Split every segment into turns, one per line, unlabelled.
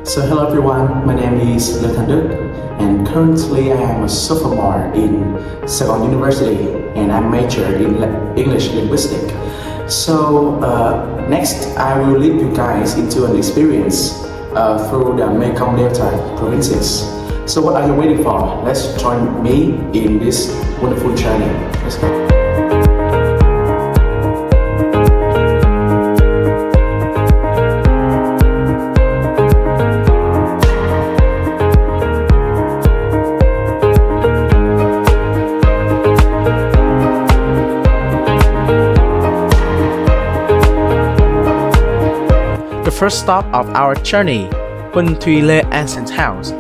So hello everyone, my name is Thanh Đức and currently I am a sophomore in Saigon University and I majored in English linguistics. So next I will lead you guys into an experience through the Mekong Delta provinces. So what are you waiting for? Let's join me in this wonderful journey. Let's go.
The first stop of our journey, Hun Thuy Le Ancient House,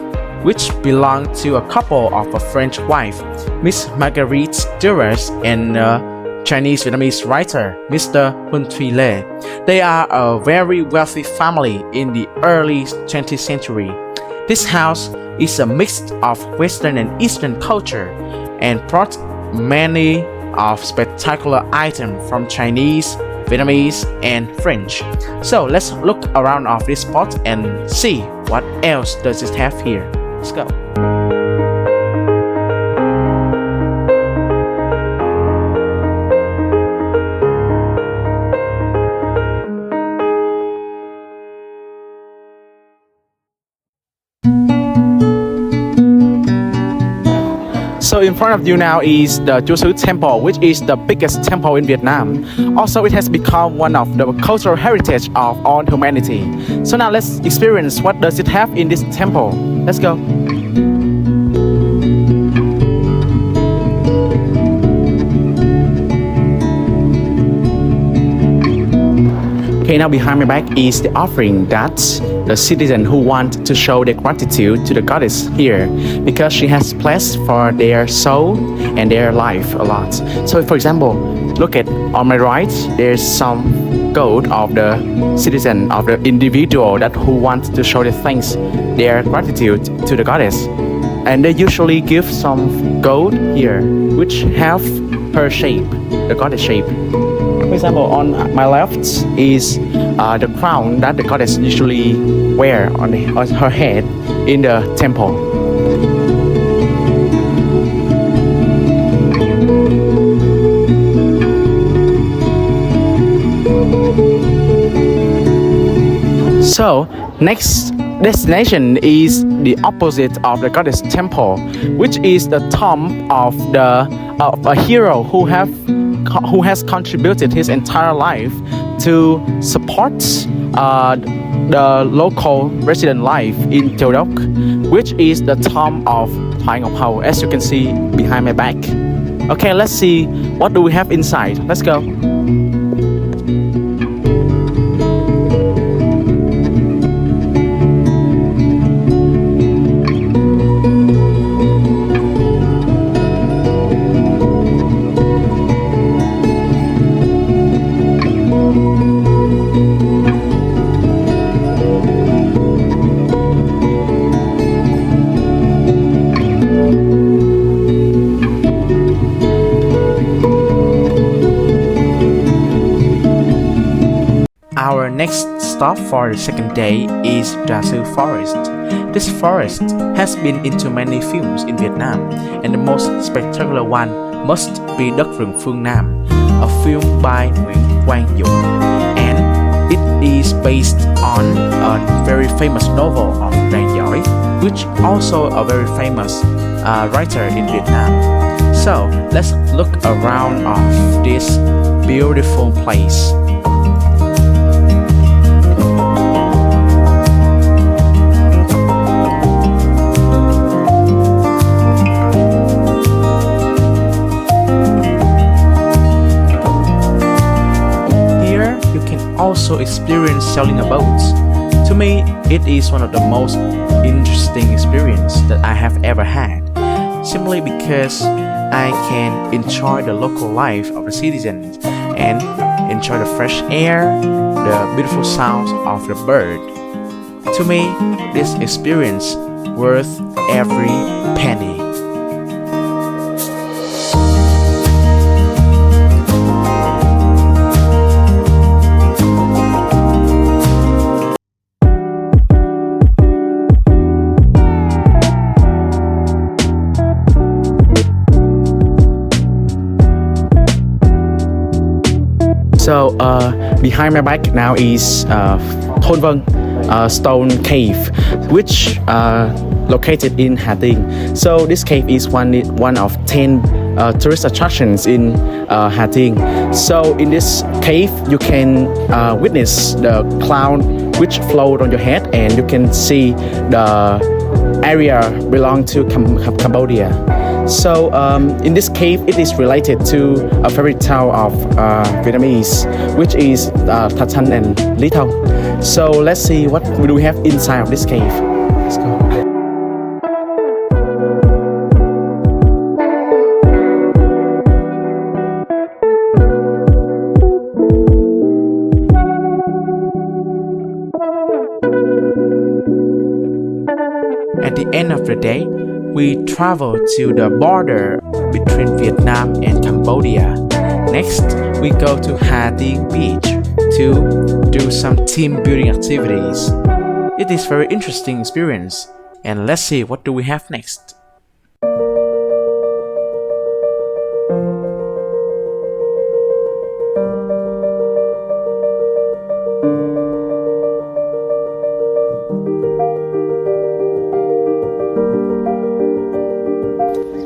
which belonged to a couple of a French wife, Miss Marguerite Duras, and a Chinese-Vietnamese writer, Mr. Hun Thuy Le. They are a very wealthy family in the early 20th century. This house is a mix of Western and Eastern culture and brought many of spectacular items from Chinese, Vietnamese, and French. So let's look around of this spot and see what else does it have here. Let's go. So in front of you now is the Chúa Temple, which is the biggest temple in Vietnam. Also, it has become one of the cultural heritage of all humanity. So now let's experience what does it have in this temple. Let's go. Okay, now behind my back is the offering that the citizen who want to show their gratitude to the goddess here, because she has blessed for their soul and their life a lot. So for example, look at on my right, there's some gold of the citizen, of the individual that who want to show their thanks, their gratitude to the goddess. And they usually give some gold here, which have her shape, the goddess shape. For example, on my left is the crown that the goddess usually wear on her head in the temple. So, next destination is the opposite of the goddess temple, which is the tomb of a hero who has contributed his entire life to support the local resident life in Châu Đốc, which is the tomb of Thoại Ngọc Hầu, as you can see behind my back. Okay, let's see what do we have inside. Let's go. Our next stop for the second day is Da Sư Forest. This forest has been into many films in Vietnam, and the most spectacular one must be Đất Rừng Phương Nam, a film by Nguyễn Quang Dũng, and it is based on a very famous novel of Đoàn Giỏi, which also a very famous writer in Vietnam. So let's look around of this beautiful place. Also experience sailing a boat. To me, it is one of the most interesting experience that I have ever had, simply because I can enjoy the local life of the citizens and enjoy the fresh air, the beautiful sounds of the bird. To me, this experience worth every penny. behind my back now is Thôn Vân Stone Cave, which located in Hà Tiên. So this cave is one of 10 tourist attractions in Hà Tiên. So in this cave you can witness the cloud which float on your head, and you can see the area belong to Cambodia. So in this cave it is related to a fairy tale of Vietnamese, which is Tha Thanh and Lý Thông. So let's see what do we have inside of this cave. Let's go. At the end of the day, we travel to the border between Vietnam and Cambodia. Next, we go to Ha Tinh Beach to do some team building activities. It is very interesting experience, and let's see what do we have next.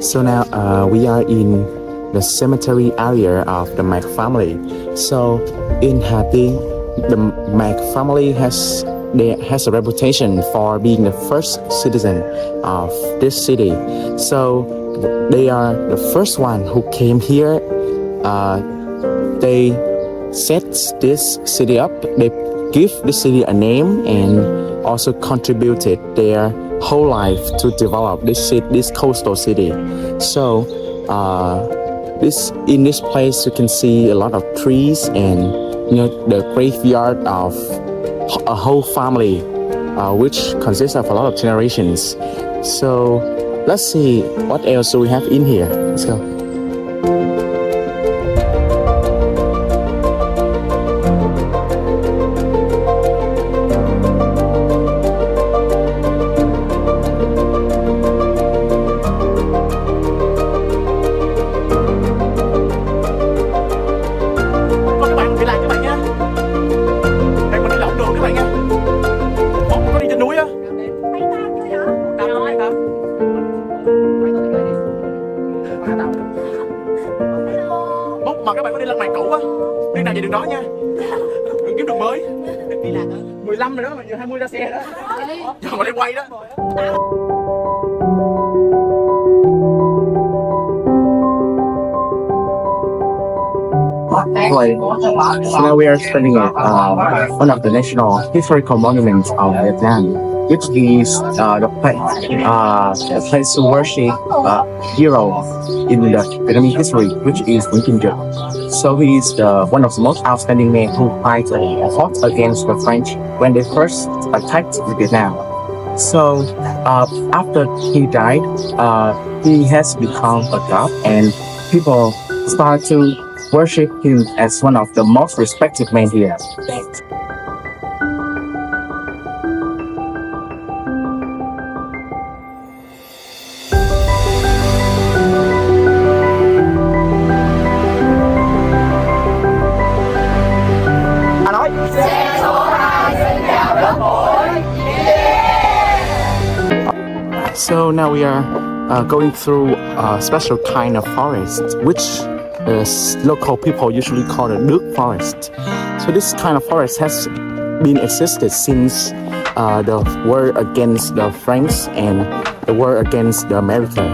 So now we are in the cemetery area of the Mac family. So in Ha Tinh, the Mac family has a reputation for being the first citizen of this city. So they are the first one who came here. They set this city up. They give this city a name and also contributed their whole life to develop this coastal city. So in this place you can see a lot of trees and the graveyard of a whole family, which consists of a lot of generations. So let's see what else do we have in here. Let's go. Mà các bạn có đi lần mày cũ á, đi nào về đường đó nha, đừng kiếm đường mới. 15 rồi đó, mà giờ 20 ra xe đó, giờ mà đi quay đó. Anyway, so now we are standing at one of the national historical monuments of Vietnam, which is the place to worship hero in the Vietnamese history, which is Nguyễn Kim Trực. So he is one of the most outstanding men who fought against the French when they first attacked Vietnam. So after he died, he has become a god, and people start to worship him as one of the most respected men here. So now we are going through a special kind of forest, which local people usually call the Đức forest. So this kind of forest has been existed since the war against the French and the war against the America.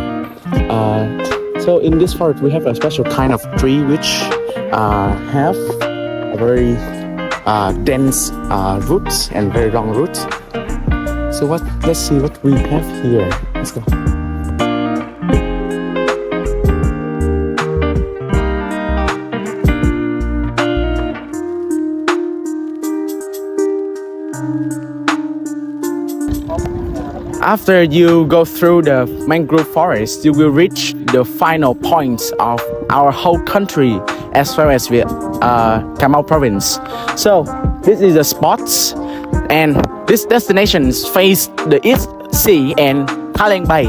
So in this forest we have a special kind of tree which have a very dense roots and very long roots. So let's see what we have here. Let's go. After you go through the mangrove forest, you will reach the final points of our whole country as well as Cà Mau province. So this is the spots, and this destination face the East Sea and Thailand Bay,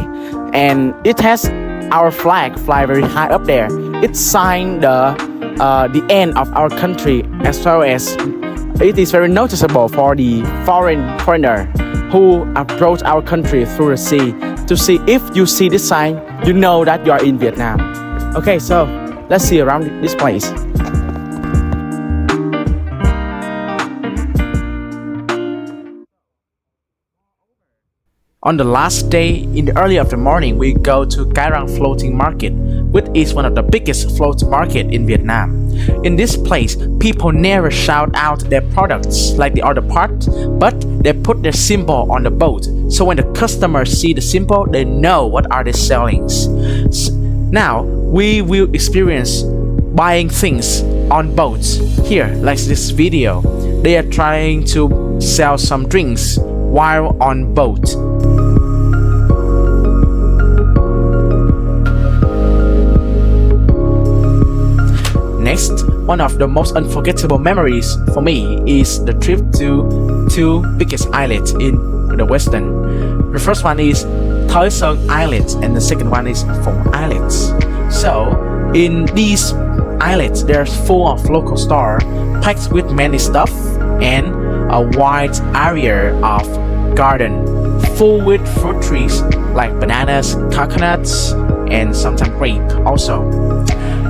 and it has our flag fly very high up there. It signed the the end of our country, as well as it is very noticeable for the foreigner who approach our country through the sea to see. If you see this sign, you know that you are in Vietnam. Okay, so let's see around this place. On the last day, in the early of the morning, we go to Cái Răng Floating Market, which is one of the biggest float market in Vietnam. In this place, people never shout out their products like the other part, but they put their symbol on the boat. So when the customers see the symbol, they know what are they selling. Now, we will experience buying things on boats. Here, like this video, they are trying to sell some drinks while on boat. Next, one of the most unforgettable memories for me is the trip to two biggest islets in the western. The first one is Thới Sơn Islet and the second one is Phong Islets. So, in these islets, there's full of local store packed with many stuff and a wide area of garden full with fruit trees like bananas, coconuts, and sometimes grape also.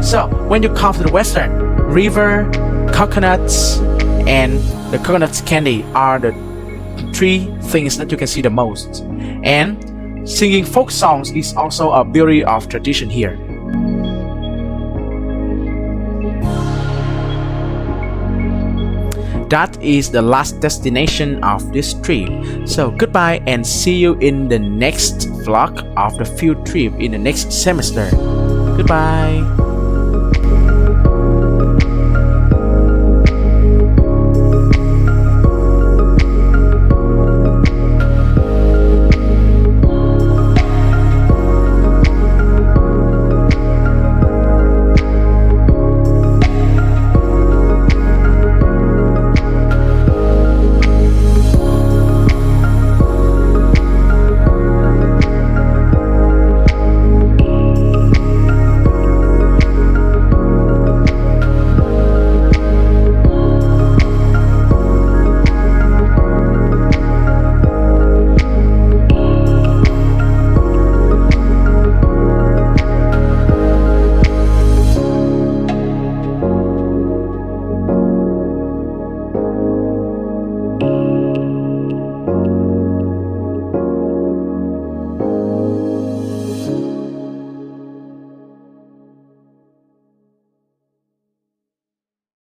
So when you come to the western, river, coconuts, and the coconut candy are the three things that you can see the most. And singing folk songs is also a beauty of tradition here. That is the last destination of this trip. So goodbye and see you in the next vlog of the field trip in the next semester. Goodbye.